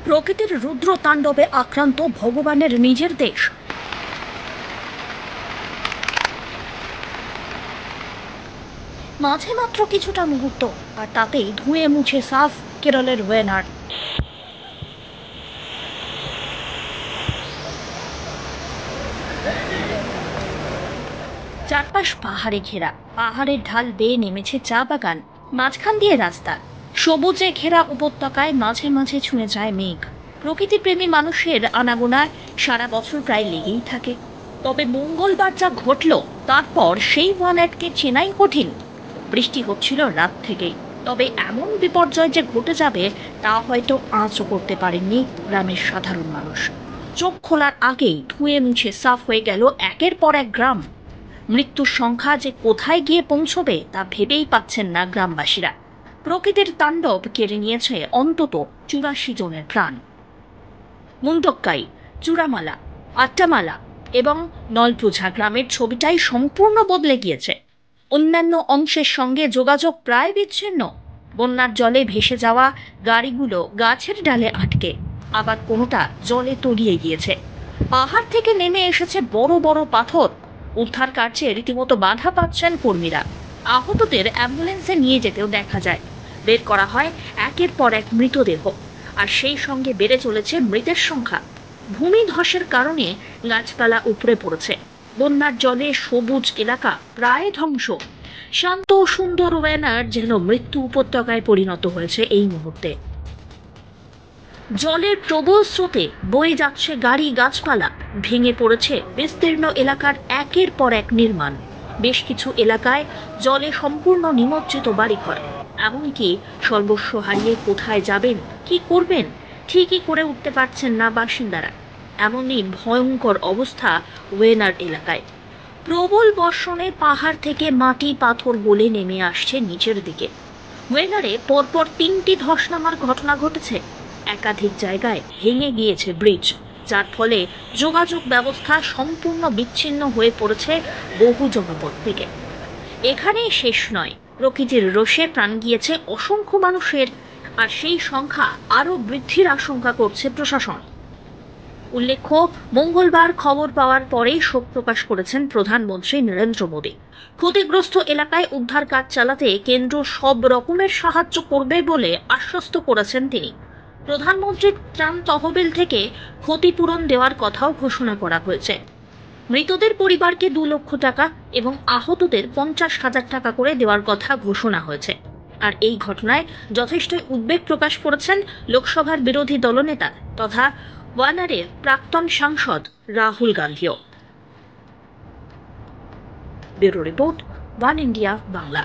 প্রকৃতির রুদ্র তাণ্ডবে আক্রান্ত ভগবানের নিজের দেশ। মাঝে মাত্র কিছুটা মুহূর্ত, আর তাতেই ধুয়ে মুছে সাফ কেরলের ওয়েনার। চারপাশ পাহাড়ে ঘেরা, পাহাড়ের ঢাল বেয়ে নেমেছে চা বাগান, মাঝখান দিয়ে রাস্তা, সবুজে ঘেরা উপত্যকায় মাঝে মাঝে ছুঁয়ে যায় মেঘ। প্রকৃতিপ্রেমী মানুষের আনাগোনায় সারা বছর প্রায় লেগেই থাকে। তবে মঙ্গলবার যা ঘটল, তারপর সেই ওয়ানএটকে চেনাই কঠিন। বৃষ্টি হচ্ছিল রাত থেকেই, তবে এমন বিপর্যয় যে ঘটে যাবে তা হয়তো আঁচও করতে পারেননি গ্রামের সাধারণ মানুষ। চোখ খোলার আগেই ধুয়ে মুছে সাফ হয়ে গেল একের পর এক গ্রাম। মৃত্যুর সংখ্যা যে কোথায় গিয়ে পৌঁছবে তা ভেবেই পাচ্ছেন না গ্রামবাসীরা। প্রকৃতির তাণ্ডব কেড়ে নিয়েছে অন্তত ৮৪ জনের প্রাণ। মুন্ডক্কাই, চূড়ামালা, আট্টামালা এবং নলপুঝা গ্রামের ছবিটাই সম্পূর্ণ বদলে গিয়েছে। অন্যান্য অংশের সঙ্গে যোগাযোগ প্রায় বিচ্ছিন্ন। বন্যার জলে ভেসে যাওয়া গাড়িগুলো গাছের ডালে আটকে, আবার কোনোটা জলে তলিয়ে গিয়েছে। পাহাড় থেকে নেমে এসেছে বড় বড় পাথর। উদ্ধার কার্যে রীতিমতো বাধা পাচ্ছেন কর্মীরা। আহতদের অ্যাম্বুলেন্সে নিয়ে যেতেও দেখা যায়। বের করা হয় একের পর এক মৃতদেহ, আর সেই সঙ্গে বেড়ে চলেছে মৃতের সংখ্যা। ভূমিধসের কারণে গাছপালা উপড়ে পড়েছে। বন্যার জলে সবুজ এলাকা প্রায় ধ্বংস। শান্ত সুন্দর ওয়েনার যেন মৃত্যু উপত্যকায় পরিণত হয়েছে এই মুহূর্তে। জলের প্রবল স্রোতে বয়ে যাচ্ছে গাড়ি, গাছপালা, ভেঙে পড়েছে বিস্তীর্ণ এলাকার একের পর এক নির্মাণ। বেশ কিছু এলাকায় জলে সম্পূর্ণ নিমজ্জিত বাড়িঘর। এমনকি সর্বস্ব হারিয়ে কোথায় যাবেন, কি করবেন ঠিকই করে উঠতে পারছেন না বাসিন্দারা। এমনই ভয়ঙ্কর অবস্থা ওয়েনার এলাকায়। প্রবল বর্ষণে পাহাড় থেকে মাটি পাথর গলে নেমে আসছে নিচের দিকে। ওয়েনারে পরপর ৩টি ধস নামার ঘটনা ঘটেছে। একাধিক জায়গায় ভেঙে গিয়েছে ব্রিজ, যার ফলে যোগাযোগ ব্যবস্থা সম্পূর্ণ বিচ্ছিন্ন হয়ে পড়েছে বহু জনপদ থেকে। এখানেই শেষ নয়, প্রকৃতির রোষে প্রাণ গিয়েছে অসংখ্য মানুষের, আর সেই সংখ্যা আরও বৃদ্ধির আশঙ্কা করছে প্রশাসন। উল্লেখ্য, মঙ্গলবার খবর পাওয়ার পরেই শোক প্রকাশ করেছেন প্রধানমন্ত্রী নরেন্দ্র মোদী। ক্ষতিগ্রস্ত এলাকায় উদ্ধার কাজ চালাতে কেন্দ্র সব রকমের সাহায্য করবে বলে আশ্বস্ত করেছেন তিনি। প্রধানমন্ত্রীর ত্রাণ তহবিল থেকে ক্ষতিপূরণ দেওয়ার কথাও ঘোষণা করা হয়েছে। মৃতদের পরিবারকে ২ লক্ষ টাকা এবং আহতদের ৫০,০০০ টাকা করে দেওয়ার কথা ঘোষণা হয়েছে। আর এই ঘটনায় যথেষ্ট উদ্বেগ প্রকাশ করেছেন লোকসভার বিরোধী দলনেতা তথা ওয়ানারের প্রাক্তন সাংসদ রাহুল গান্ধীও। Bureau report, one India Bangla.